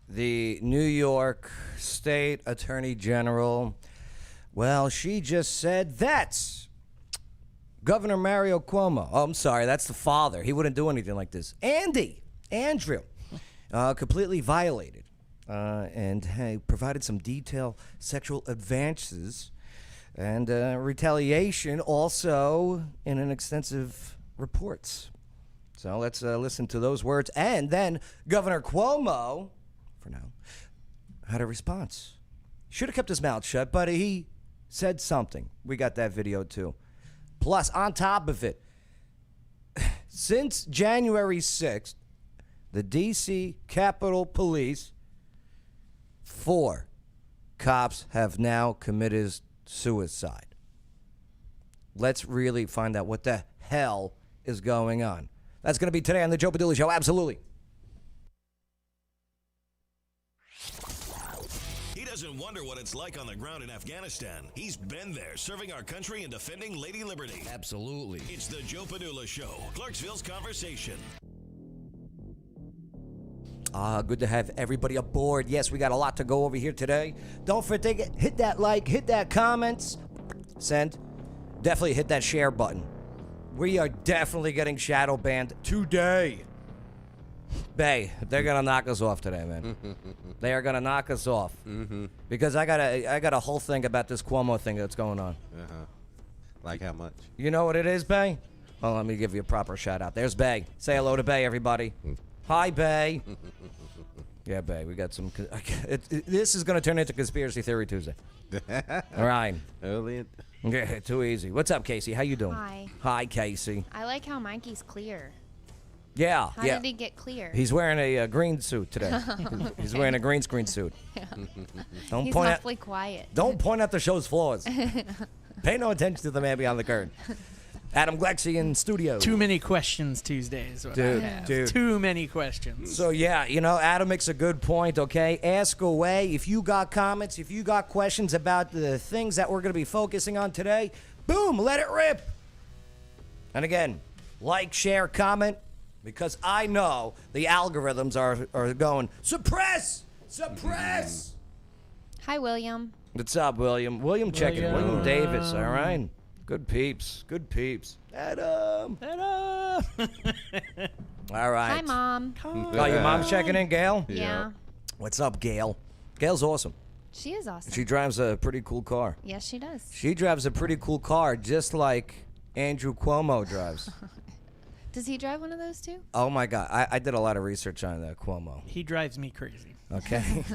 the New York State Attorney General, well, she just said that's Governor Mario Cuomo. Oh, I'm sorry, that's the father. He wouldn't do anything like this. Andrew, completely violated and provided some detailed sexual advances and retaliation also in an extensive reports. So let's listen to those words. And then Governor Cuomo, for now, had a response. Should have kept his mouth shut, but he said something. We got that video too. Plus, on top of it, since January 6th, the D.C. Capitol Police, 4 cops have now committed suicide. Let's really find out what the hell is going on. That's going to be today on the Joe Padula Show. Absolutely. He doesn't wonder what it's like on the ground in Afghanistan. He's been there, serving our country and defending Lady Liberty. Absolutely. It's the Joe Padula Show, Clarksville's conversation. Good to have everybody aboard. Yes, we got a lot to go over here today. Don't forget, hit that like, hit that comments, send. Definitely hit that share button. We are definitely getting shadow banned today. Bay, they're gonna knock us off today, man. They are gonna knock us off because I got a whole thing about this Cuomo thing that's going on. Like how much? You know what it is, Bay? Oh, let me give you a proper shout out. There's Bay. Say hello to Bay, everybody. Hi, Bay. Yeah, Bay. We got some. This is gonna turn into Conspiracy Theory Tuesday. All right. Early. Okay, too easy. What's up, Casey? How you doing? Hi. Hi, Casey. I like how Mikey's clear. Yeah, How yeah. did he get clear? He's wearing a green suit today. He's wearing a green screen suit. Don't He's point awfully out, quiet. Don't point out the show's flaws. Pay no attention to the man behind the curtain. Adam Glexy in studio. Too many questions Tuesdays. Dude. Too many questions. So, yeah, you know, Adam makes a good point, okay? Ask away. If you got comments, if you got questions about the things that we're going to be focusing on today, boom, let it rip. And again, like, share, comment, because I know the algorithms are going, suppress! Hi, William. What's up, William? William checking. William Davis, all right? Good peeps. Adam. All right. Hi, Mom. Oh, your mom's checking in, Gail? Yeah. What's up, Gail? Gail's awesome. She is awesome. She drives a pretty cool car. Yes, she does. She drives a pretty cool car, just like Andrew Cuomo drives. Does he drive one of those too? Oh, my God. I did a lot of research on Cuomo. He drives me crazy. Okay.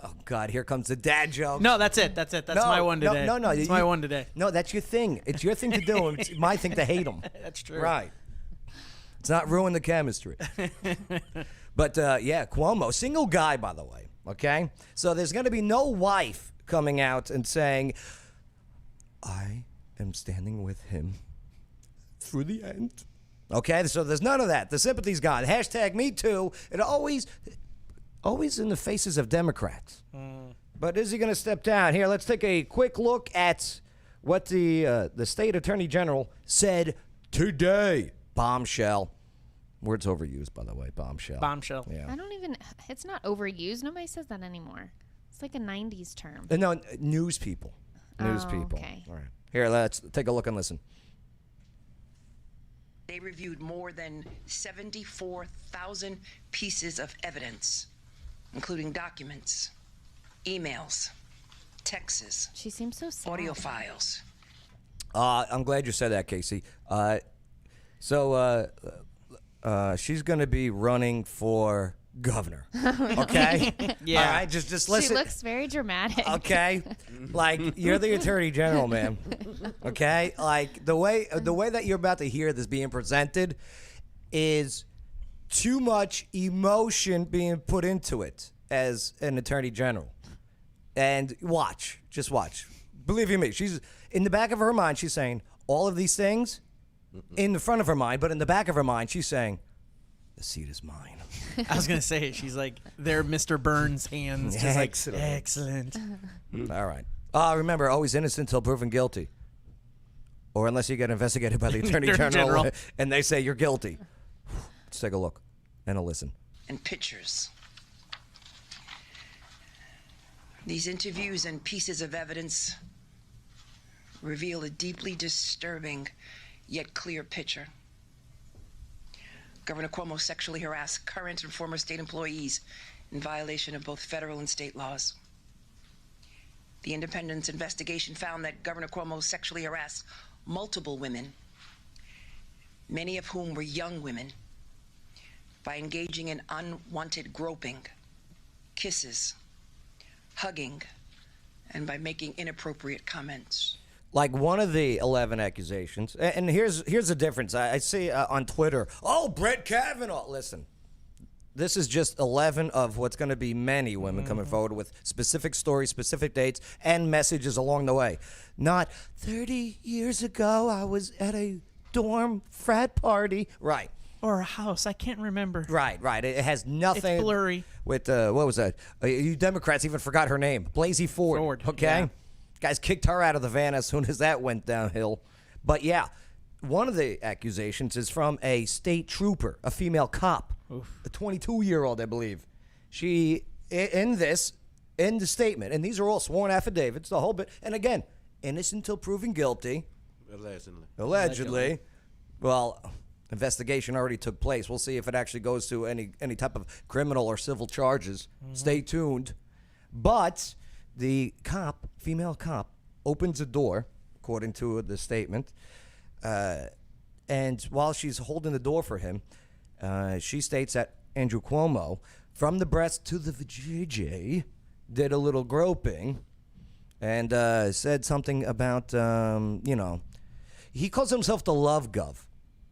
Oh, God. Here comes the dad joke. No, that's it. That's my one today. No. It's my one today. No, that's your thing. It's your thing to do. It's my thing to hate him. That's true. Right. It's not ruin the chemistry. But, yeah, Cuomo, single guy, by the way, okay? So there's going to be no wife coming out and saying, I am standing with him through the end. Okay, so there's none of that. The sympathy's gone. Hashtag Me Too. It always in the faces of Democrats. But is he going to step down? Here, let's take a quick look at what the state attorney general said today. Bombshell. Word's overused, by the way. Bombshell. Bombshell. Yeah. It's not overused. Nobody says that anymore. It's like a 90s term. No, news people. News Oh, people. okay. All right. Here, let's take a look and listen. They reviewed more than 74,000 pieces of evidence, including documents, emails, texts, She seems so sad. audio files. I'm glad you said that, Casey. So she's going to be running for governor. Okay? Yeah. All right, just listen. She looks very dramatic. Okay? Like, you're the attorney general, man. Okay? Like, the way that you're about to hear this being presented is too much emotion being put into it as an attorney general. And just watch. Believe you me, she's in the back of her mind, she's saying all of these things in the front of her mind, but in the back of her mind, she's saying, the seat is mine. I was going to say, she's like, they're Mr. Burns' hands. Just Excellent. Like, excellent. All right. Remember, always innocent until proven guilty. Or unless you get investigated by the attorney general and they say you're guilty. Let's take a look and a listen. And pictures. These interviews and pieces of evidence reveal a deeply disturbing yet clear picture. Governor Cuomo sexually harassed current and former state employees in violation of both federal and state laws. The independent investigation found that Governor Cuomo sexually harassed multiple women, many of whom were young women, by engaging in unwanted groping, kisses, hugging, and by making inappropriate comments. Like one of the 11 accusations, and here's the difference. I see on Twitter, oh, Brett Kavanaugh. Listen, this is just 11 of what's going to be many women coming forward with specific stories, specific dates, and messages along the way. Not 30 years ago, I was at a dorm frat party. Right. Or a house. I can't remember. Right. It has nothing. It's blurry. With, what was that? You Democrats even forgot her name. Blasey Ford. Okay? Yeah. Guys kicked her out of the van as soon as that went downhill. But yeah, one of the accusations is from a state trooper, a female cop, a 22-year-old, I believe. She, in the statement, and these are all sworn affidavits, the whole bit, and again, innocent until proven guilty. Allegedly. Well, investigation already took place. We'll see if it actually goes to any type of criminal or civil charges. Stay tuned. But the cop, female cop, opens a door, according to the statement, and while she's holding the door for him, she states that Andrew Cuomo, from the breast to the vajayjay, did a little groping and said something about, he calls himself the Love Gov.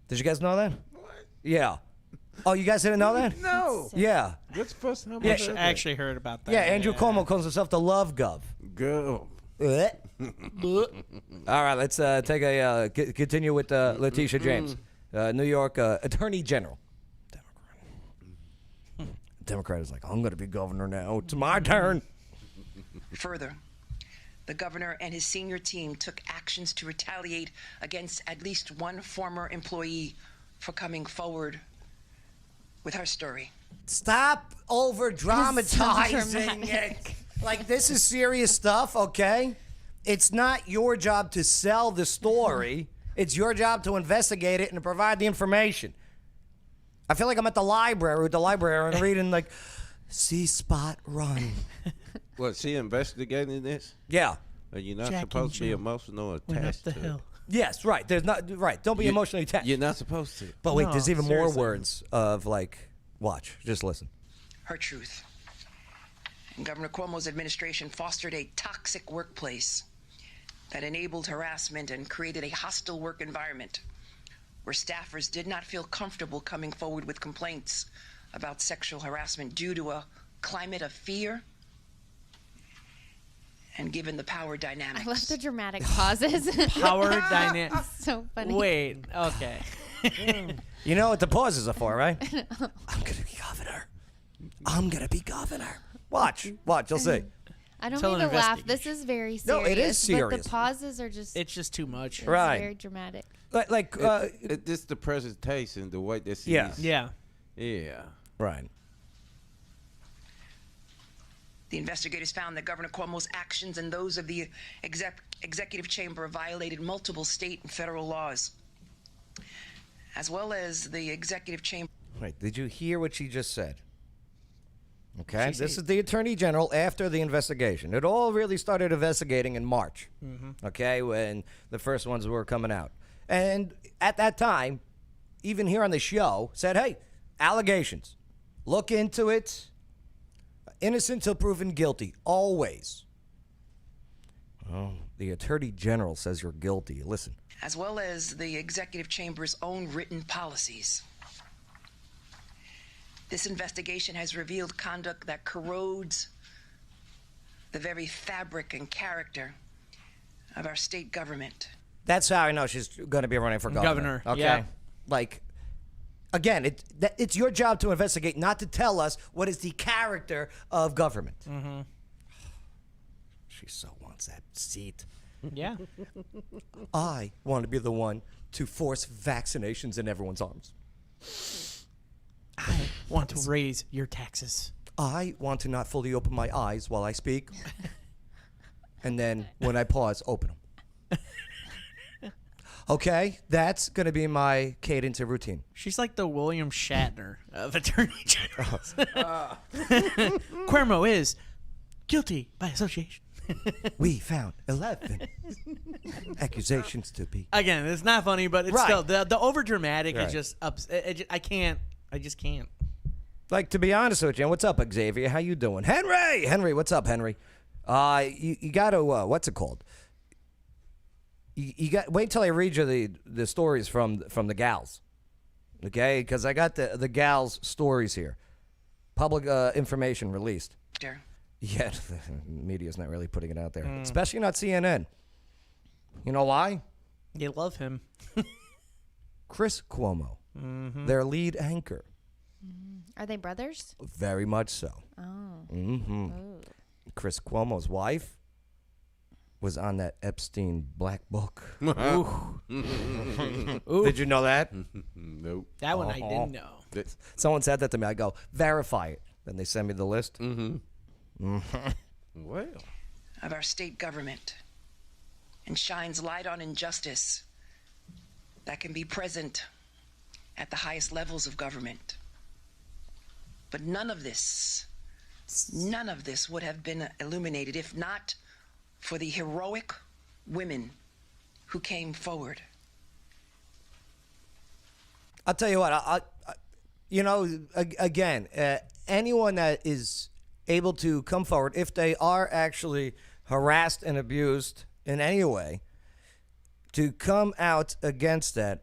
Did you guys know that? What? Yeah. Oh, you guys didn't know that? No. Yeah. That's the first time I I heard that. actually heard about that. Yeah, Andrew Cuomo calls himself the Love Gov. Girl. All right, let's continue with Letitia James, New York Attorney General. Democrat is like, I'm going to be governor now. It's my turn. Further, the governor and his senior team took actions to retaliate against at least one former employee for coming forward with her story. Stop over dramatizing dramatic. it. Like, this is serious stuff, okay? It's not your job to sell the story. It's your job to investigate it and to provide the information. I feel like I'm at the library with the librarian reading, like, see Spot run. What, she investigating this? Yeah. Are you not Jack supposed and to be Jill emotional went up attached the to hill. it? Yes, right. There's not, right. Don't be emotionally attached. You're not supposed to. But wait, No, there's even more seriously. words of, like, watch. Just listen. Her truth. And Governor Cuomo's administration fostered a toxic workplace that enabled harassment and created a hostile work environment where staffers did not feel comfortable coming forward with complaints about sexual harassment due to a climate of fear and given the power dynamics. I love the dramatic pauses. Power dynamic. So funny. Wait. Okay. You know what the pauses are for, right? I'm going to be governor. I'm going to be governor. Watch. You'll see. I don't Till mean an to laugh. This investigation. is very serious. No, it is But serious. the pauses are just It's just too much. Right. very dramatic. Like This the presentation, the way this Yeah. is. Yeah. Yeah. right. The investigators found that Governor Cuomo's actions and those of the executive chamber violated multiple state and federal laws, as well as the executive chamber. Wait, did you hear what she just said? Okay, this is the Attorney General after the investigation. It all really started investigating in March, okay, when the first ones were coming out. And at that time, even here on the show, said, hey, allegations, look into it, innocent till proven guilty, always. Oh, the Attorney General says you're guilty. Listen. As well as the executive chamber's own written policies. This investigation has revealed conduct that corrodes the very fabric and character of our state government. That's how I know she's going to be running for governor. Governor, Okay. yeah. Like, again, it's your job to investigate, not to tell us what is the character of government. Mm-hmm. She so wants that seat. Yeah. I want to be the one to force vaccinations in everyone's arms. I want to raise your taxes. I want to not fully open my eyes while I speak. And then when I pause, open them. Okay, that's going to be my cadence of routine. She's like the William Shatner of attorney generals. Cuomo is guilty by association. We found 11 accusations to be. Again, it's not funny, but it's Right. still the over dramatic Right. is just I can't. I just can't. Like, to be honest with you, what's up, Xavier? How you doing? Henry, what's up, Henry? You got to, what's it called? You got, wait till I read you the stories from the gals, okay? Because I got the gals' stories here. Public information released. Yet, the media's not really putting it out there, especially not CNN. You know why? They love him. Chris Cuomo, their lead anchor. Are they brothers? Very much so. Oh. Mm-hmm. Oh. Chris Cuomo's wife was on that Epstein black book. Ooh. Did you know that? Nope. That one I didn't know. Someone said that to me. I go, verify it. Then they send me the list. Well. Of our state government and shines light on injustice that can be present at the highest levels of government. But none of this would have been illuminated if not for the heroic women who came forward. I'll tell you what. Again, anyone that is able to come forward, if they are actually harassed and abused in any way, to come out against that,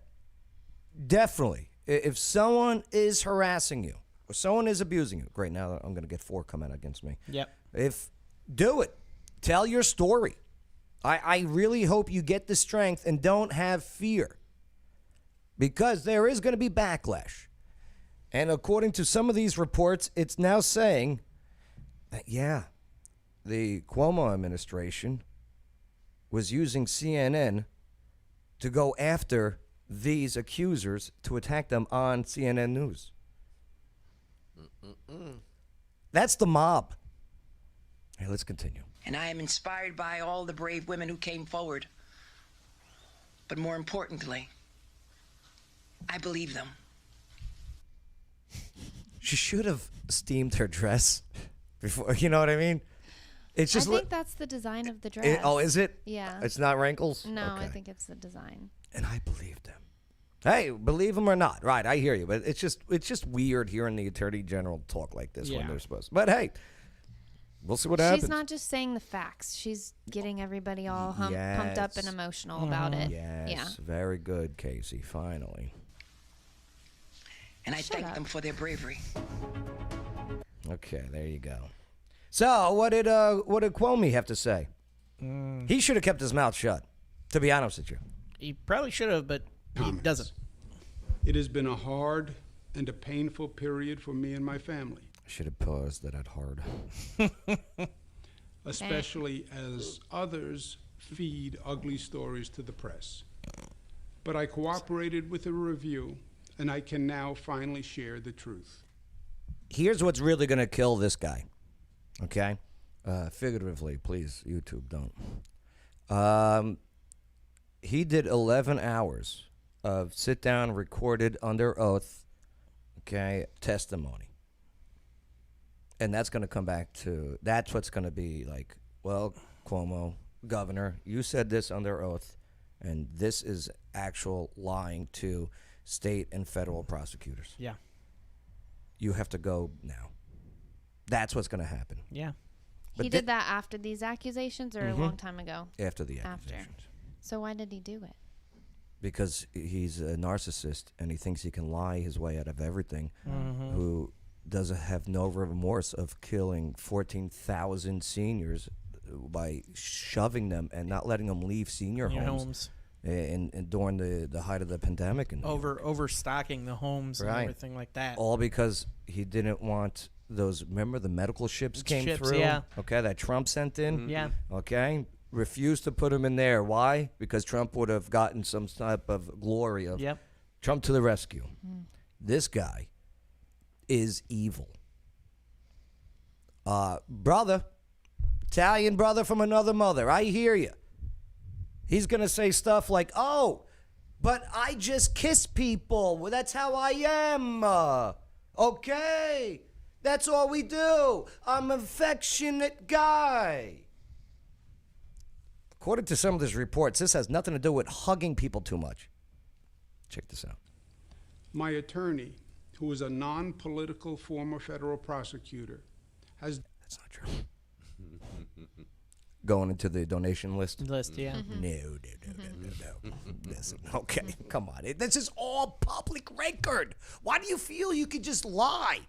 definitely. If someone is harassing you or someone is abusing you, great, now I'm going to get 4 coming against me. Yep. Do it. Tell your story. I really hope you get the strength and don't have fear, because there is going to be backlash. And according to some of these reports, it's now saying that, the Cuomo administration was using CNN to go after these accusers to attack them on CNN News. That's the mob. Hey, let's continue. And I am inspired by all the brave women who came forward. But more importantly, I believe them. She should have steamed her dress before, you know what I mean? It's just I think that's the design of the dress. is it? Yeah. It's not wrinkles? No, Okay. I think it's the design. And I believed them. Hey, believe them or not. Right, I hear you. But it's just weird hearing the Attorney General talk like this when Yeah. they're supposed to. But hey, we'll see what happens. She's not just saying the facts. She's getting everybody all pumped up and Yes. emotional about it. Yes, Yeah. very good, Casey, finally. And I Shut thank up. them for their bravery. Okay, there you go. So, what did Cuomo have to say? He should have kept his mouth shut, to be honest with you. He probably should have, but he Comments. doesn't. It has been a hard and a painful period for me and my family, I should have paused that hard. especially as others feed ugly stories to the press. But I cooperated with the review, and I can now finally share the truth. Here's what's really going to kill this guy, okay? Figuratively, please, YouTube, don't. He did 11 hours of sit-down, recorded, under oath, okay, testimony. And that's going to come back to, that's what's going to be like, well, Cuomo, governor, you said this under oath, and this is actual lying to state and federal prosecutors. Yeah. You have to go now. That's what's going to happen Yeah. But He did that after these accusations or a long time ago? after the After. accusations. So why did he do it? Because he's a narcissist and he thinks he can lie his way out of everything, who doesn't have no remorse of killing 14,000 seniors by shoving them and not letting them leave senior Your homes. homes. And during the height of the pandemic. In New York. Overstocking the homes and Right. everything like that. All because he didn't want those, remember the medical ships came Ships, through? yeah. Okay, that Trump sent in? Yeah. Okay, refused to put him in there. Why? Because Trump would have gotten some type of glory of Yep. Trump to the rescue. This guy is evil. Brother, Italian brother from another mother, I hear you. He's going to say stuff like, oh, but I just kiss people. Well, that's how I am. Okay. That's all we do. I'm an affectionate guy. According to some of these reports, this has nothing to do with hugging people too much. Check this out. My attorney, who is a non-political former federal prosecutor, has That's not true. Going into the donation list? List, yeah. No. Listen, okay, come on. This is all public record. Why do you feel you could just lie?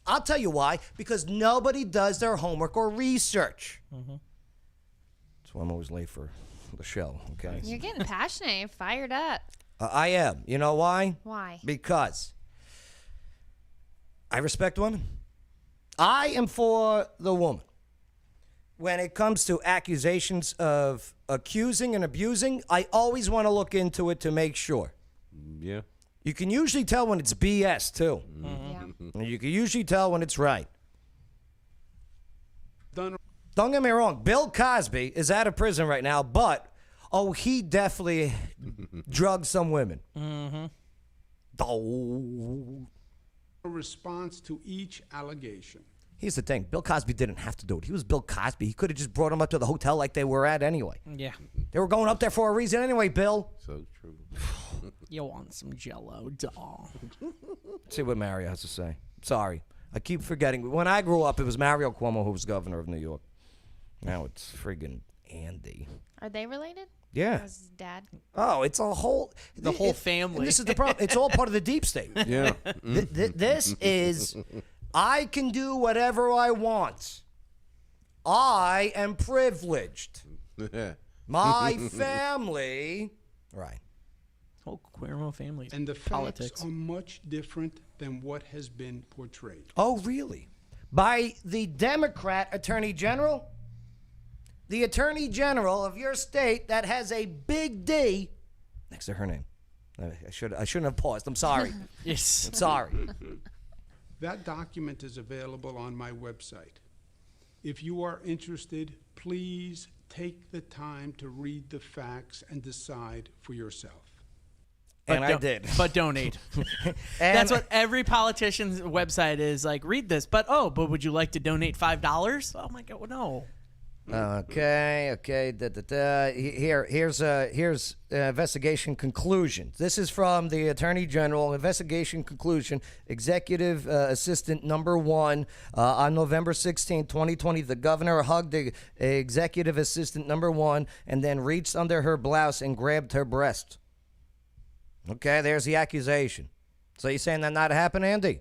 I'll tell you why. Because nobody does their homework or research. That's why I'm always late for the show, okay? You're getting passionate. You're fired up. I am. You know why? Why? Because I respect women. I am for the woman. When it comes to accusations of accusing and abusing, I always want to look into it to make sure. Yeah. You can usually tell when it's BS, too. Yeah. And you can usually tell when it's right. done Don't get me wrong. Bill Cosby is out of prison right now, but, he definitely drugged some women. Oh. a response to each allegation. Here's the thing. Bill Cosby didn't have to do it. He was Bill Cosby. He could have just brought him up to the hotel like they were at anyway. Yeah. They were going up there for a reason anyway, Bill. So true. You want some Jello, doll? Let's see what Mario has to say. Sorry. I keep forgetting. When I grew up, it was Mario Cuomo who was governor of New York. Now it's friggin' Andy. Are they related? Yeah. Was his dad? Oh, it's a whole... The whole family. And this is the problem. It's all part of the deep state. Yeah. This is... I can do whatever I want. I am privileged. My family... Right. Whole Cuomo family. And the politics. facts are much different than what has been portrayed. Oh, really? By the Democrat Attorney General? The Attorney General of your state that has a big D next to her name. I shouldn't have paused. I'm sorry. Yes. I'm sorry. That document is available on my website. If you are interested, please take the time to read the facts and decide for yourself. And I don't- did. But donate. And That's what every politician's website is like. Read this, but would you like to donate $5? Oh my God, no. Okay. Here's investigation conclusion. This is from the Attorney General. Investigation conclusion. Executive Assistant number 1 on November 16, 2020. The governor hugged the Executive Assistant number 1 and then reached under her blouse and grabbed her breast. Okay, there's the accusation. So you're saying that not happened, Andy?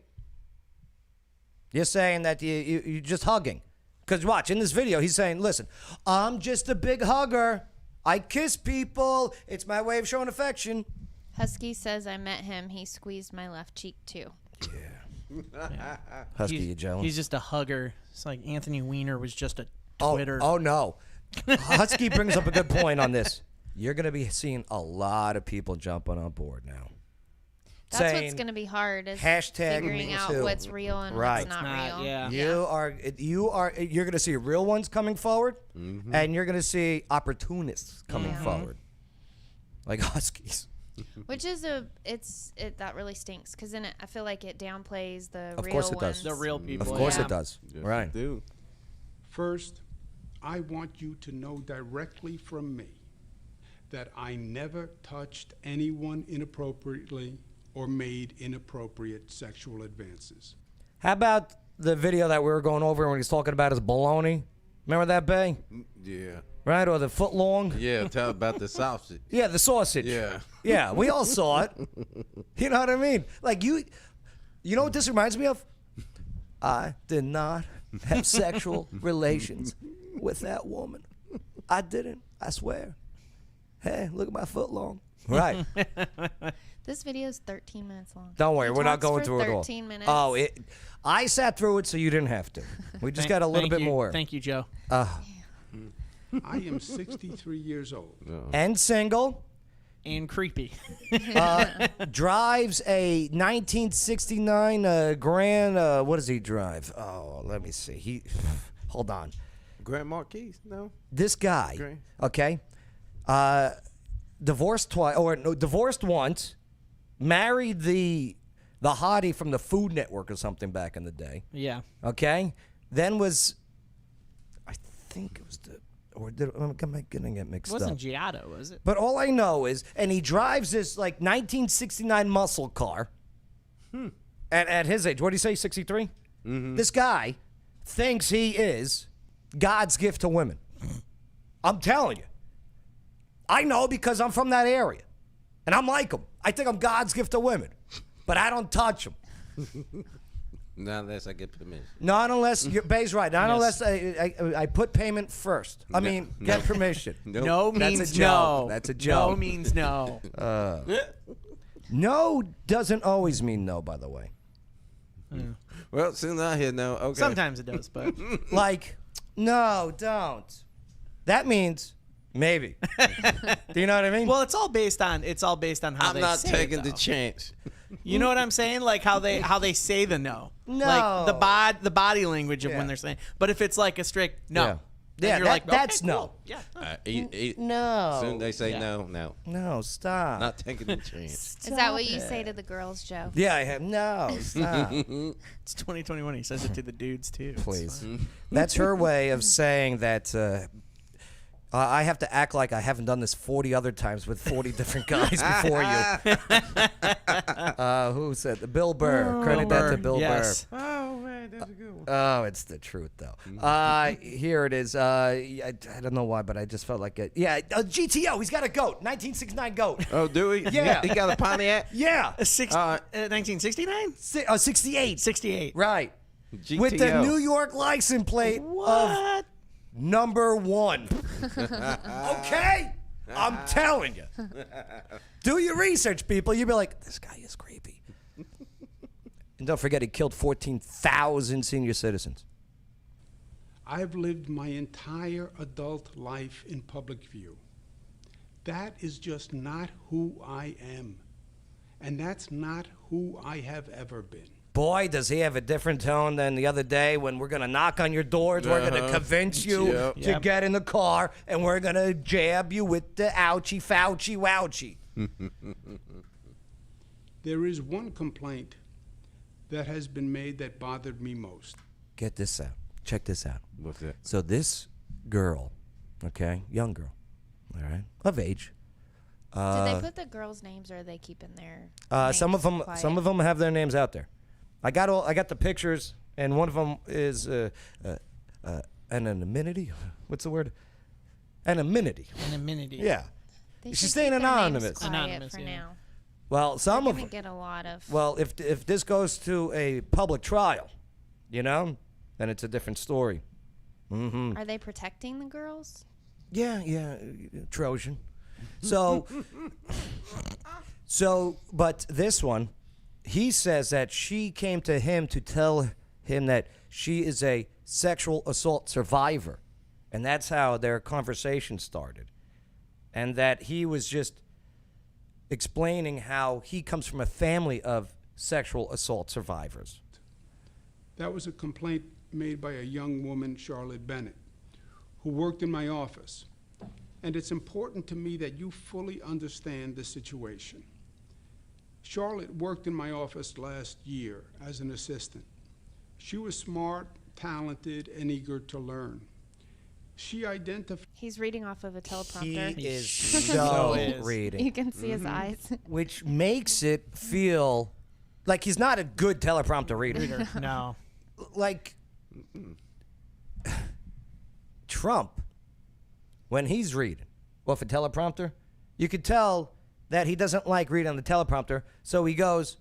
You're saying that you're just hugging. Because watch, in this video, he's saying, listen, I'm just a big hugger. I kiss people. It's my way of showing affection. Husky says I met him. He squeezed my left cheek too. Husky, you jealous? He's just a hugger. It's like Anthony Weiner was just a Oh, Twitter. oh, no. Husky brings up a good point on this. You're going to be seeing a lot of people jumping on board now. That's saying, what's going to be hard is hashtag figuring me out too. what's real and Right. what's not real. Yeah. You're going to see real ones coming forward, and you're going to see opportunists coming forward, like Huskies. Which is that really stinks because then I feel like it downplays the Of real course it does. ones. The real people. Of course Yeah. it does. Yes, Right. you do. First, I want you to know directly from me that I never touched anyone inappropriately or made inappropriate sexual advances. How about the video that we were going over when he's talking about his baloney? Remember that, Bay? Yeah. Right? Or the foot long? Yeah, tell about the sausage. Yeah, the sausage. Yeah. Yeah, we all saw it. You know what I mean? Like, you know what this reminds me of? I did not have sexual relations with that woman. I didn't. I swear. Hey, look at my foot long. Right. This video is 13 minutes long. Don't worry, He we're not talks going for through it all. 13 minutes. Oh, I sat through it so you didn't have to. We just got a little Thank bit you. more. Thank you, Joe. I am 63 years old. And single. And creepy. Drives a 1969 Grand. What does he drive? Oh, let me see. Hold on. Grand Marquis? No. This guy, Great. okay, divorced twice, or no, divorced once, married the hottie from the Food Network or something back in the day. Yeah. Okay, then was, I think it was am I getting it mixed It wasn't up? Giotto, was it? But all I know is, and he drives this like 1969 muscle car. At his age, what do you say, 63? This guy thinks he is God's gift to women. I'm telling you. I know because I'm from that area. And I'm like him. I think I'm God's gift to women. But I don't touch them. Not unless I get permission. Not unless, Bay's right. Not Yes. unless I put payment first. I mean, get permission. Nope. No That's a means joke. no. That's a joke. No means no. No doesn't always mean no, by the way. Well, since I hear no, okay. Sometimes it does, but Like, no, don't. That means maybe. Do you know what I mean? well, it's all based on how I'm they not say taking it, the though. chance. You know what I'm saying? Like how they say the no. No. Like the body language of Yeah. when they're saying. But if it's like a strict no. Yeah. then Yeah, you're that- like, that's okay, no. cool. Yeah. No. Soon they say Yeah. no. No, stop. Not taking the chance. Is that what you say to the girls, Joe? Yeah, I have. No, stop. It's 2021. He says it to the dudes too. It's Please. fine. That's her way of saying that I have to act like I haven't done this 40 other times with 40 different guys before you. Who said that? Bill Burr. Credit that to Bill Yes. Burr. Oh, man, that's a good one. Oh, it's the truth, though. Here it is. I don't know why, but I just felt like it. Yeah, GTO. He's got a goat. 1969 goat. Oh, do we? Yeah. He got a Pontiac? Yeah. 1969? 68. 68. Right. GTO. With the New York license plate of What? number 1. Okay? I'm telling you. Do your research, people. You'll be like, this guy is creepy. And don't forget, he killed 14,000 senior citizens. I've lived my entire adult life in public view. That is just not who I am. And that's not who I have ever been. Boy, does he have a different tone than the other day when we're going to knock on your doors. We're going to convince you Yep. to Yep. get in the car, and we're going to jab you with the ouchie, fouchie, wouchie. There is one complaint that has been made that bothered me most. Get this out. Check this out. What's that? So this girl, okay, young girl, all right, of age. Did they put the girls' names, or are they keeping their? Some of them, quiet? some of them have their names out there. I got the pictures, and one of them is anonymity. What's the word? Anonymity. Anonymity. Yeah. They She's should staying keep their names anonymous. quiet Anonymous, for yeah. now. Well, some We're of gonna them. get a lot of. Well, if this goes to a public trial, you know, then it's a different story. Are they protecting the girls? Yeah, Trojan. So, but this one, he says that she came to him to tell him that she is a sexual assault survivor. And that's how their conversation started. And that he was just explaining how he comes from a family of sexual assault survivors. That was a complaint made by a young woman, Charlotte Bennett, who worked in my office. And it's important to me that you fully understand the situation. Charlotte worked in my office last year as an assistant. She was smart, talented, and eager to learn. She identified He's reading off of a teleprompter. He is So so is. reading. You can see his eyes. Which makes it feel like he's not a good teleprompter reader. No. Like Trump, when he's reading off a teleprompter, you could tell that he doesn't like reading on the teleprompter, so he goes,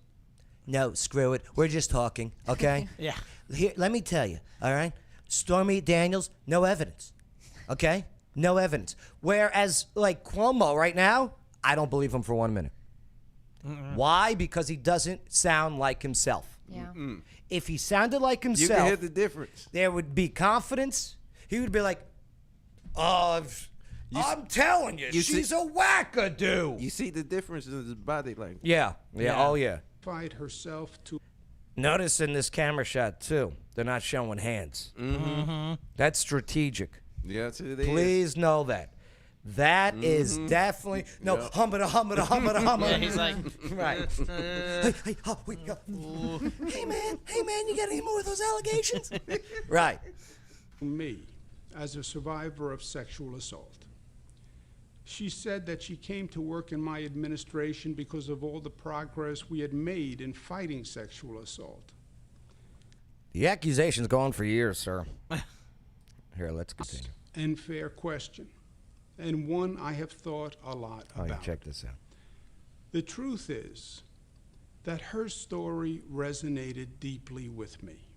"No, screw it. We're just talking, okay?" Yeah. Here, let me tell you, all right? Stormy Daniels, no evidence, okay? No evidence. Whereas, like Cuomo right now, I don't believe him for 1 minute. Why? Because he doesn't sound like himself. Yeah. If he sounded like You himself, can hear the difference. there would be confidence. He would be like, "Oh, I'm telling you, you she's see- a wackadoo. You see the difference in his body language. Yeah. Oh, yeah. Fight herself to Notice in this camera shot, too, they're not showing hands. Mm-hmm. That's strategic. Yes, it is. Please know that. That is definitely no hummada. Yeah, he's like, Right. Hey, man, you got any more of those allegations? Right. me as a survivor of sexual assault. She said that she came to work in my administration because of all the progress we had made in fighting sexual assault. The accusation's gone for years, sir. Here, let's continue. And fair question, and one I have thought a lot Oh, yeah, about. check this out. The truth is that her story resonated deeply with me.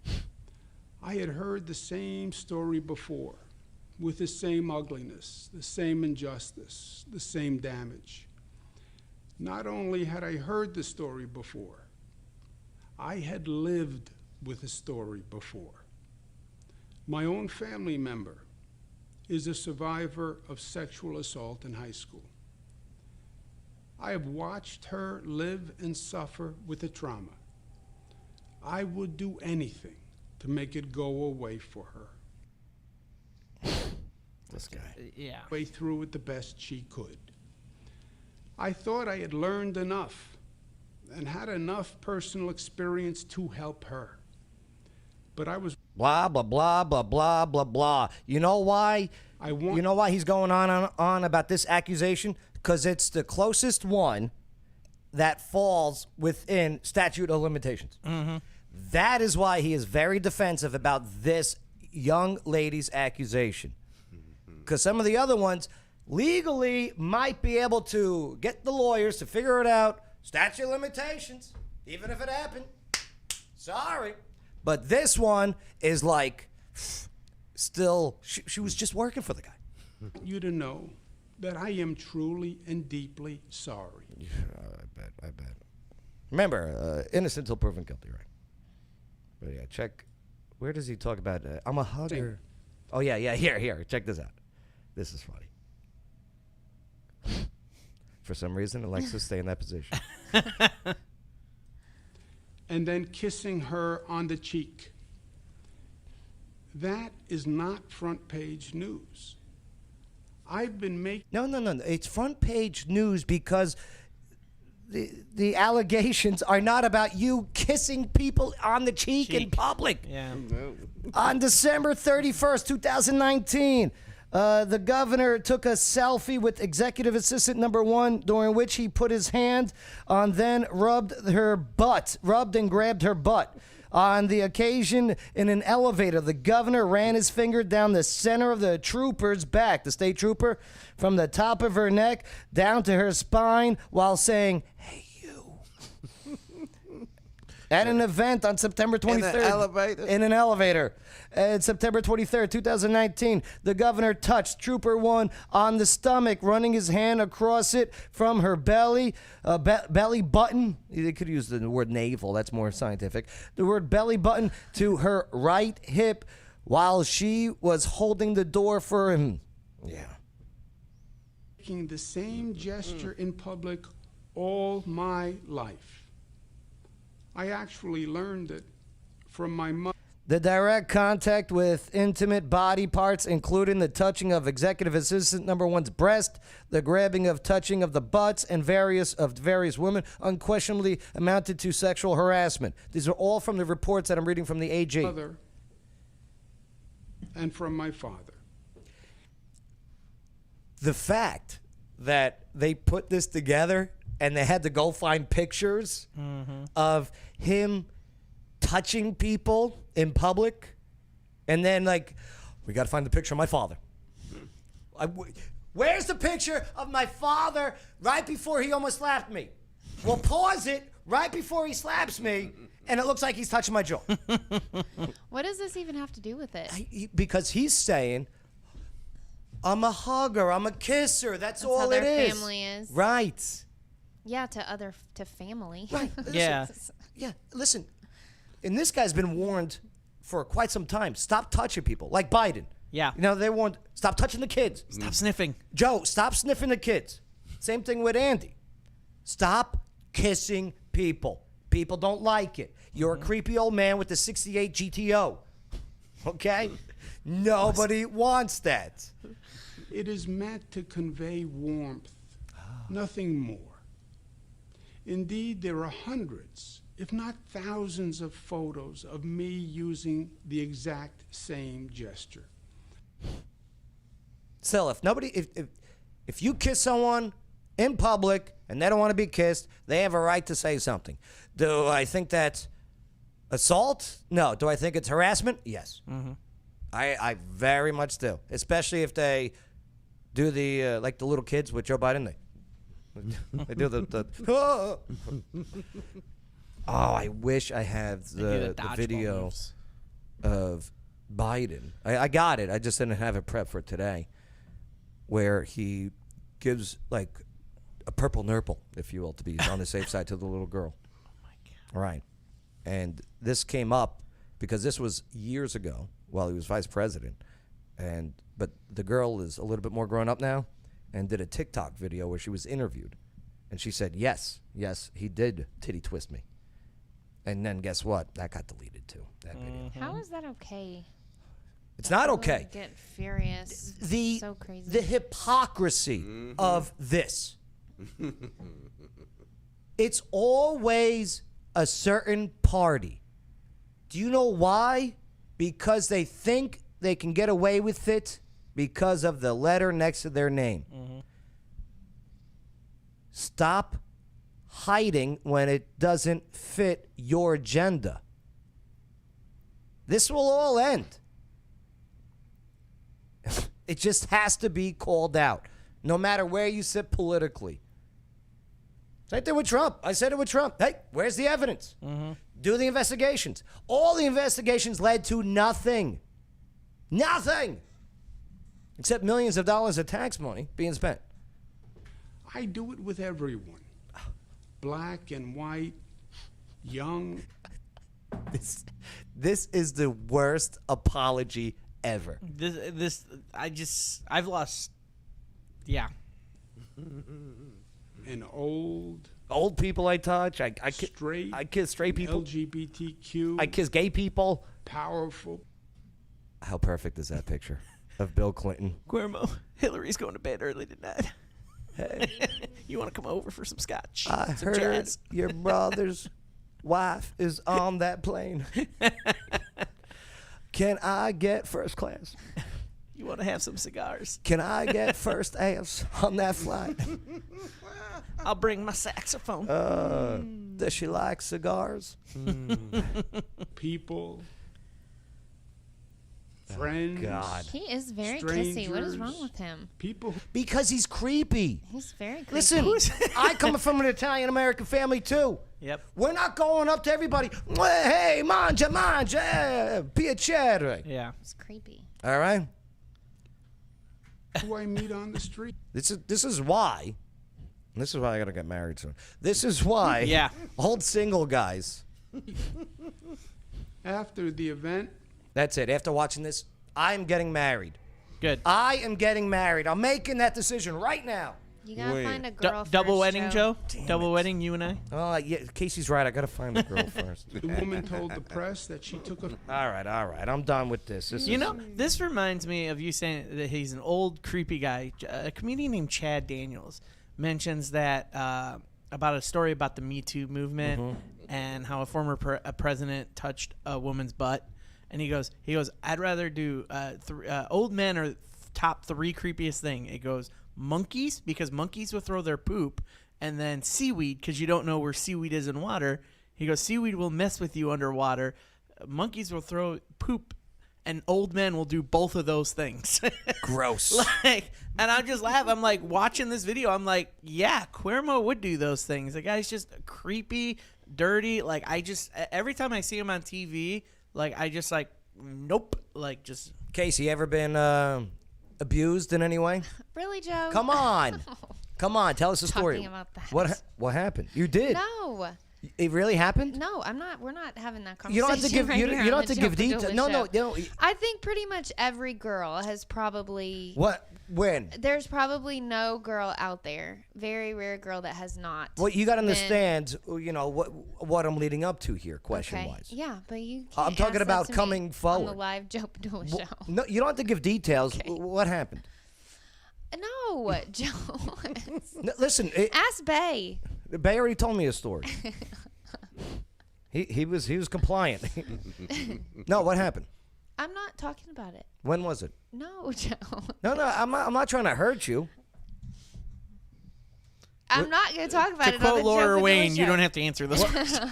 I had heard the same story before, with the same ugliness, the same injustice, the same damage. Not only had I heard the story before, I had lived with the story before. My own family member is a survivor of sexual assault in high school. I have watched her live and suffer with the trauma. I would do anything to make it go away for her. This guy. yeah. Way through it the best she could. I thought I had learned enough and had enough personal experience to help her. But I was Blah, blah, blah, blah, blah, blah, blah. You know why? You know why he's going on about this accusation? Because it's the closest one that falls within statute of limitations. Mm-hmm. That is why he is very defensive about this young lady's accusation. Because some of the other ones legally might be able to get the lawyers to figure it out. Statute of limitations, even if it happened. Sorry. But this one is like, still, she was just working for the guy. you to know that I am truly and deeply sorry. I bet. Remember, innocent till proven guilty, right? But yeah, check. Where does he talk about? I'm a hugger. Oh yeah. Here. Check this out. This is funny. For some reason, it likes to stay in that position. And then kissing her on the cheek. That is not front page news. I've been making No. It's front page news because the allegations are not about you kissing people on the cheek in public. Yeah. On December 31st, 2019, the governor took a selfie with executive assistant number 1, during which he put his hand on, then rubbed and grabbed her butt. On the occasion, in an elevator, the governor ran his finger down the center of the trooper's back, the state trooper, from the top of her neck down to her spine, while saying, "Hey, you." At an event on September 23rd. In an elevator? In an elevator. September 23rd, 2019, the governor touched Trooper 1 on the stomach, running his hand across it from her belly button. They could use the word navel. That's more scientific. The word belly button to her right hip while she was holding the door for him. Yeah. making the same gesture in public all my life. I actually learned it from my mother. The direct contact with intimate body parts, including the touching of executive assistant number 1's breast, the grabbing of touching of the butts and various women, unquestionably amounted to sexual harassment. These are all from the reports that I'm reading from the AG. And from my father. The fact that they put this together and they had to go find pictures of him touching people in public, and then like, we got to find the picture of my father. Where's the picture of my father right before he almost slapped me? We'll pause it right before he slaps me, and it looks like he's touching my jaw. What does this even have to do with it? Because he's saying, I'm a hugger, I'm a kisser. That's all how it their is. family is. Right. Yeah, to family. Right. Yeah. Yeah. Listen, and this guy's been warned for quite some time. Stop touching people. Like Biden. Yeah. You know, they won't stop touching the kids. Stop sniffing. Joe, stop sniffing the kids. Same thing with Andy. Stop kissing people. People don't like it. You're a creepy old man with the 68 GTO. Okay? Nobody wants that. It is meant to convey warmth, nothing more. Indeed, there are hundreds, if not thousands, of photos of me using the exact same gesture. Still, if you kiss someone in public and they don't want to be kissed, they have a right to say something. Do I think that's assault? No. Do I think it's harassment? Yes. I very much do. Especially if they do the like the little kids with Joe Biden. They do the oh, I wish I had the video moves. of Biden. I got it. I just didn't have it prepped for today. Where he gives like a purple nurple, if you will, to be on the safe side to the little girl. Oh my God. All right. And this came up because this was years ago while he was vice president. But the girl is a little bit more grown up now and did a TikTok video where she was interviewed. And she said, yes, he did titty twist me. And then guess what? That got deleted too, that video. How is that okay? It's not I okay. get furious. So crazy. The hypocrisy of this. It's always a certain party. Do you know why? Because they think they can get away with it because of the letter next to their name. Stop hiding when it doesn't fit your agenda. This will all end. It just has to be called out, no matter where you sit politically. Same thing with Trump. I said it with Trump. Hey, where's the evidence? Do the investigations. All the investigations led to nothing. Nothing. Except millions of dollars of tax money being spent. I do it with everyone, black and white, young. This is the worst apology ever. I've lost. Yeah. And old people I touch. I straight. I kiss straight people. LGBTQ. I kiss gay people. Powerful. How perfect is that picture of Bill Clinton? Cuomo, Hillary's going to bed early tonight. Hey, You want to come over for some scotch? I some heard jazz? your brother's wife is on that plane. Can I get first class? You want to have some cigars? Can I get first ass on that flight? I'll bring my saxophone. Does she like cigars? People. Friends. God. He is very kissy. What is wrong Strangers. with him? People. Because he's creepy. He's very creepy. Listen, I come from an Italian-American family, too. Yep. We're not going up to everybody, hey, mangia, piacere. Yeah. He's creepy. All right? Who I meet on the street. This is why I got to get married soon. This is why Yeah. old single guys, After the event, that's it. After watching this, I'm getting married. Good. I am getting married. I'm making that decision right now. You gotta Wait. find a girl first, Double wedding, Joe? Damn Double it. wedding, you and I? Oh, yeah, Casey's right. I got to find a girl first. the woman told the press that she took a All right. I'm done with this. You know, this reminds me of you saying that he's an old, creepy guy. A comedian named Chad Daniels mentions that about a story about the Me Too movement and how a former president touched a woman's butt. And he goes, I'd rather do old men are top 3 creepiest thing. It goes monkeys, because monkeys will throw their poop, and then seaweed, because you don't know where seaweed is in water. He goes, seaweed will mess with you underwater. Monkeys will throw poop, and old men will do both of those things. Gross. And I just laugh. I'm like, watching this video, I'm like, yeah, Cuomo would do those things. The guy's just creepy, dirty. Like, every time I see him on TV, like, I just like, nope. Like, just. Casey, ever been abused in any way? Really, Joe? Come on. Come on. Tell us a story. Talking about that. What happened? You did. No. It really happened? No, I'm not. We're not having that conversation. You don't have to give right you here don't on have to the give Joe details. Padula No. Show. I think pretty much every girl has probably. What? When? There's probably no girl out there, very rare girl that has not. Well, you got to been- understand, what I'm leading up to here, question-wise. Yeah, but you. I'm Can't talking ask about that to coming me forward. on the live Joe Padula show. No, you don't have to give details. Okay. What happened? No, Joe. No, listen, Ask Bay. Bay already told me a story. he was compliant. No, what happened? I'm not talking about it. When was it? No, Joe. No, I'm not trying to hurt you. I'm not going to talk about To it on the quote Joe Laura Padula Wayne, show. you don't have to answer this question.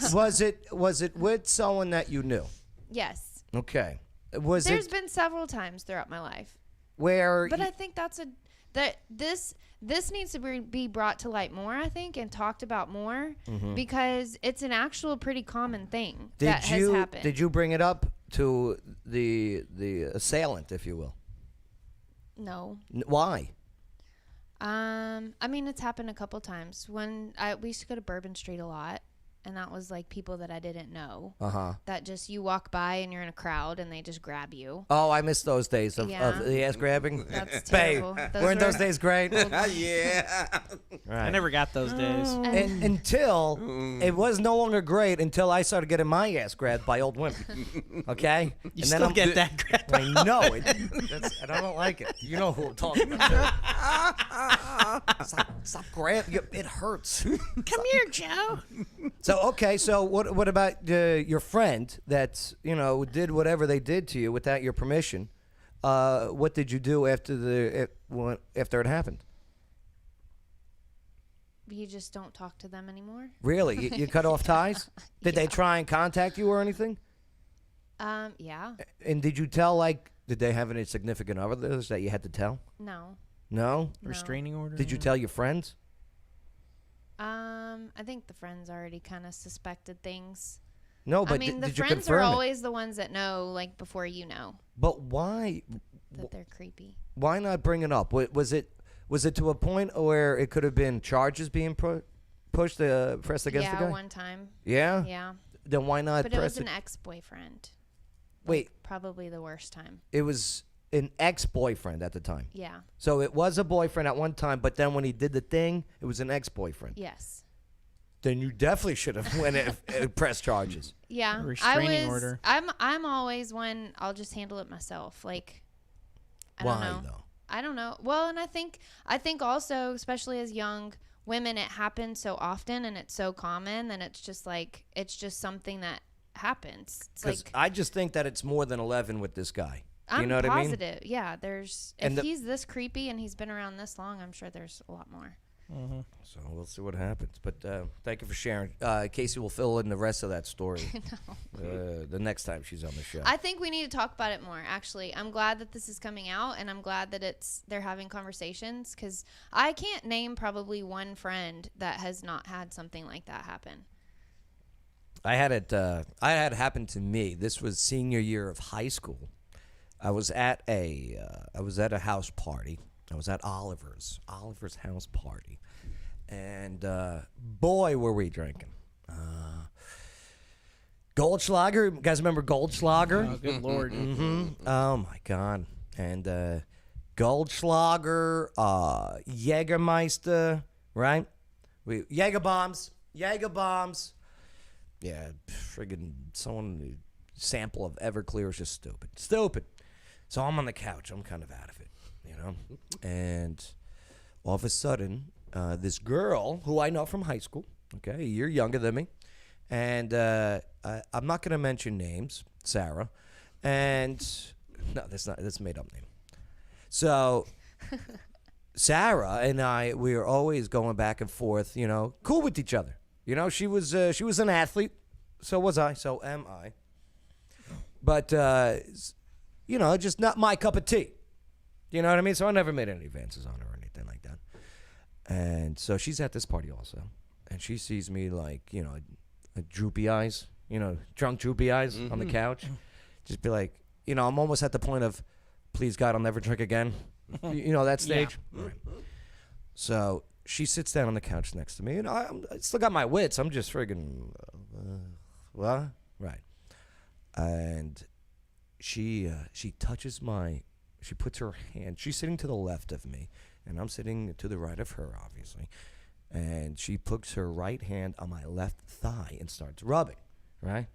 Was it with someone that you knew? Yes. Okay. Was There's it been several times throughout my life. where? But I think this needs to be brought to light more, I think, and talked about more because it's an actual pretty common thing that has happened. Did you bring it up to the assailant, if you will? No. Why? I mean, it's happened a couple times. We used to go to Bourbon Street a lot, and that was like people that I didn't know. That just you walk by and you're in a crowd and they just grab you. Oh, I miss those days of Yeah. the ass grabbing. That's Babe, terrible. weren't those days great? Yeah. Right. I never got those days. And until it was no longer great until I started getting my ass grabbed by old women. Okay, You still get that crap. I know it. And I don't like it. You know who I'm talking about. Stop grabbing. It hurts. Come here, Joe. So okay. So what about your friend that did whatever they did to you without your permission? What did you do after after it happened? You just don't talk to them anymore. Really? You cut off ties? Did they try and contact you or anything? Yeah. And did you tell, did they have any significant others that you had to tell? No. No? Restraining order. Did you tell your friends? I think the friends already kind of suspected things. No, but I mean, the did you friends confirm are it? always the ones that know, before you know But why? that they're creepy. Why not bring it up? Was it to a point where it could have been charges being pressed against the Yeah, guy? one time. Yeah? Yeah. Then why not But it press was an ex-boyfriend. Wait, Probably the worst time. it was an ex-boyfriend at the time. Yeah. So it was a boyfriend at one time, but then when he did the thing, it was an ex-boyfriend. Yes. Then you definitely should have went and pressed charges. Yeah. Restraining order. I'm always one. I'll just handle it myself. I don't Why know. though? I don't know. Well, and I think also, especially as young women, it happens so often and it's so common, and it's just something that happens. It's Because I just think that it's more than 11 with this guy. I'm You know what I mean? positive. Yeah, there's And if he's this creepy and he's been around this long, I'm sure there's a lot more. So we'll see what happens. But thank you for sharing. Casey will fill in the rest of that story the next time she's on the show. I think we need to talk about it more. Actually, I'm glad that this is coming out, and I'm glad that they're having conversations, because I can't name probably one friend that has not had something like that happen. I had it happen to me. This was senior year of high school. I was at a house party. I was at Oliver's house party, and boy, were we drinking. Goldschlager, you guys remember Goldschlager? Oh, good Lord. Oh my God! And Goldschlager, Jägermeister, right? Jaeger bombs. Yeah, friggin' someone sample of Everclear is just stupid. So I'm on the couch. I'm kind of out of it, And all of a sudden, this girl who I know from high school, okay, a year younger than me, and I'm not going to mention names, Sarah, and no, that's a made up name. So Sarah and I, we were always going back and forth, cool with each other. She was an athlete, so was I, so am I. But just not my cup of tea. You know what I mean? So I never made any advances on her or anything like that. And so she's at this party also, and she sees me like, droopy eyes, drunk droopy eyes on the couch. Just be like, I'm almost at the point of, please God, I'll never drink again. That stage. Right. So she sits down on the couch next to me, and I still got my wits. I'm just friggin', what? Right. And she touches she puts her hand, she's sitting to the left of me, and I'm sitting to the right of her, obviously. And she puts her right hand on my left thigh and starts rubbing, right?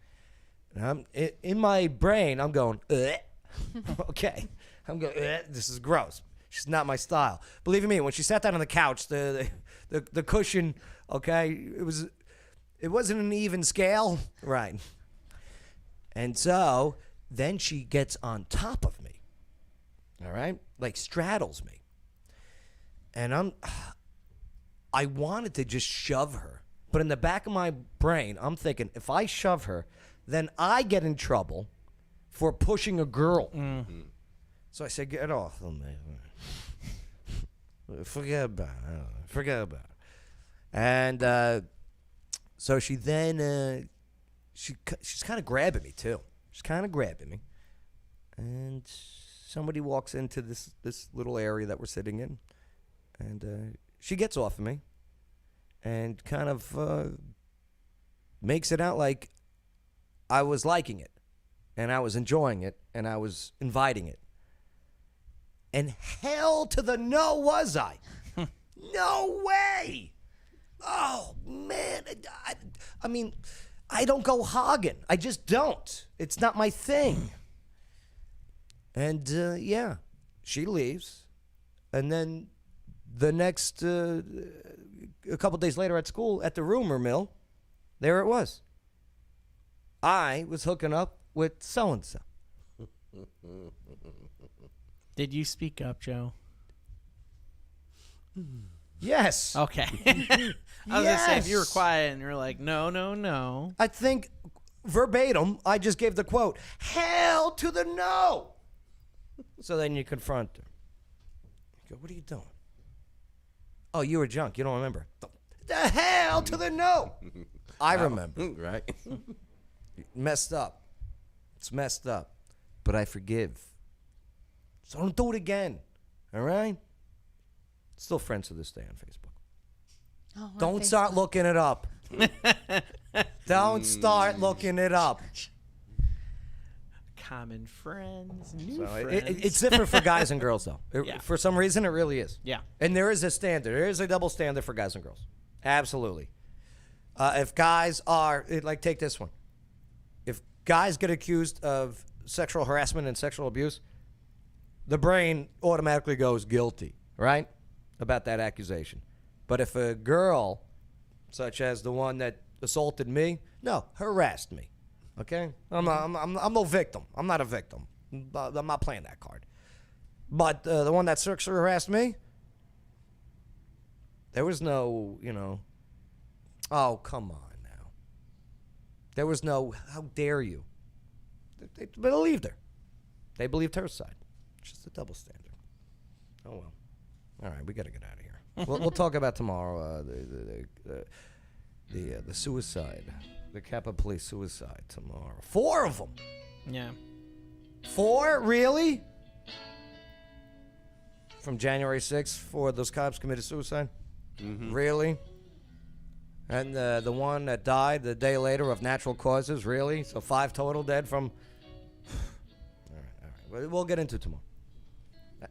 And I'm in my brain, I'm going, okay. I'm going, this is gross. She's not my style. Believe me, when she sat down on the couch, the cushion, okay, it wasn't an even scale, right? And so then she gets on top of me, all right, like straddles me, and I wanted to just shove her, but in the back of my brain, I'm thinking if I shove her, then I get in trouble for pushing a girl. Mm-hmm. So I said, get off of me. Forget about it. And so she then, she's kind of grabbing me, too. She's kind of grabbing me. And somebody walks into this little area that we're sitting in. And she gets off of me and kind of makes it out like I was liking it. And I was enjoying it. And I was inviting it. And hell to the no was I. No way. Oh, man. I mean, I don't go hogging. I just don't. It's not my thing. And, yeah, she leaves. And then the next, a couple days later at school, at the rumor mill, there it was. I was hooking up with so-and-so. Did you speak up, Joe? Yes. Okay. I was going to say, if you were quiet and you're like, no. I think verbatim, I just gave the quote, hell to the no. So then you confront her. You go, what are you doing? Oh, you were drunk. You don't remember. The hell to the no. I remember. Right. Messed up. It's messed up. But I forgive. So don't do it again. All right? Still friends to this day on Facebook. Oh, on Don't Facebook. start looking it up. Don't start looking it up. Common friends, new So friends. it's different for guys and girls, though. Yeah. For some reason, it really is. Yeah. And there is a standard. There is a double standard for guys and girls. Absolutely. If guys are, like, take this one. If guys get accused of sexual harassment and sexual abuse, the brain automatically goes guilty, right? About that accusation. But if a girl, such as the one that assaulted me, no, harassed me, okay? I'm no victim. I'm not a victim. I'm not playing that card. But the one that sexually harassed me, there was no, oh, come on now. There was no, how dare you? They believed her. They believed her side. It's just a double standard. Oh, well. All right, we got to get out of here. We'll talk about tomorrow the suicide, the Kappa Police suicide tomorrow. 4 of them. Yeah. 4? Really? From January 6th, 4 of those cops committed suicide? Mm-hmm. Really? And the one that died the day later of natural causes? Really? So 5 total dead from... All right. We'll get into it tomorrow.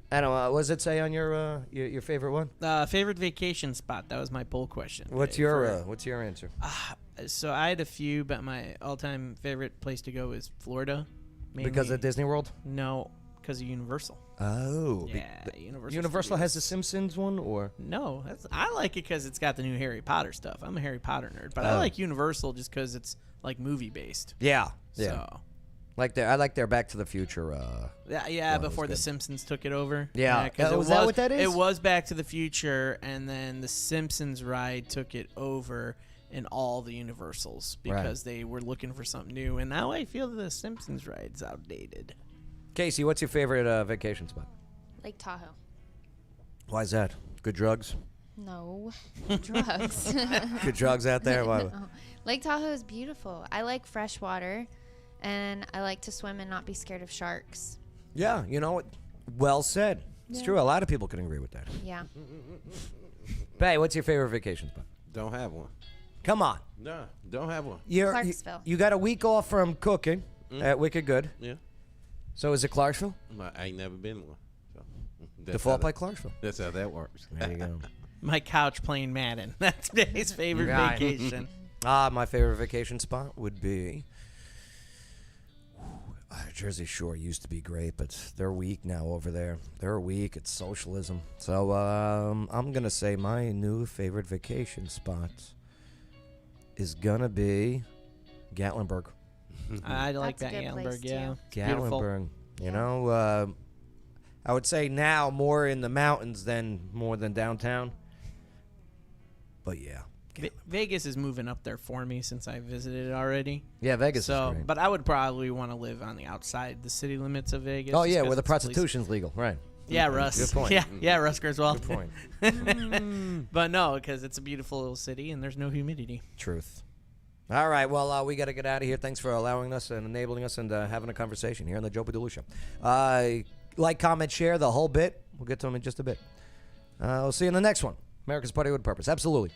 I don't know. What does it say on your favorite one? Favorite vacation spot. That was my poll question. What's your answer? So I had a few, but my all-time favorite place to go is Florida. Mainly, Because of Disney World? No, because of Universal. Oh. Yeah, Universal. Universal has the Studios. Simpsons one, or? No, I like it because it's got the new Harry Potter stuff. I'm a Harry Potter nerd, but I like Universal just because it's like movie-based. Yeah. So. I like their Back to the Future. Yeah, was before the good. Simpsons took it over. Yeah. 'cause Was that what that is? It was Back to the Future, and then the Simpsons ride took it over in all the Universals because they were looking for something new. And now I feel the Simpsons ride's outdated. Casey, what's your favorite vacation spot? Lake Tahoe. Why is that? Good drugs? No. Drugs. Good drugs out there? Why? No. Lake Tahoe is beautiful. I like fresh water, and I like to swim and not be scared of sharks. Yeah, you know what? Well said. It's Yeah. true. A lot of people can agree with that. Yeah. Bay, what's your favorite vacation spot? Don't have one. Come on. No, don't have one. Clarksville. You got a week off from cooking at Wicked Good. Yeah. So is it Clarksville? I ain't never been one. So Default by Clarksville. That's how that works. There you go. My couch playing Madden. That's Dave's favorite Right. vacation. My favorite vacation spot would be Jersey Shore. Used to be great, but they're weak now over there. They're weak. It's socialism. So I'm gonna say my new favorite vacation spot is gonna be Gatlinburg. I like That's a that good place, Gatlinburg. Yeah, too. It's beautiful. Gatlinburg. You know, I would say now more in the mountains than more than downtown. But yeah. Vegas is moving up there for me since I visited already. Yeah, Vegas So, is great. but I would probably want to live on the outside, the city limits of Vegas. Oh just yeah, 'cause where the it's a place- prostitution's legal, right? Yeah, Russ. Good point. Yeah, Russ Griswold. Good point. But no, because it's a beautiful little city and there's no humidity. Truth. All right, well, we got to get out of here. Thanks for allowing us and enabling us and having a conversation here on the Joe Padula Show. Like, comment, share the whole bit. We'll get to them in just a bit. We'll see you in the next one. America's Party with Purpose. Absolutely.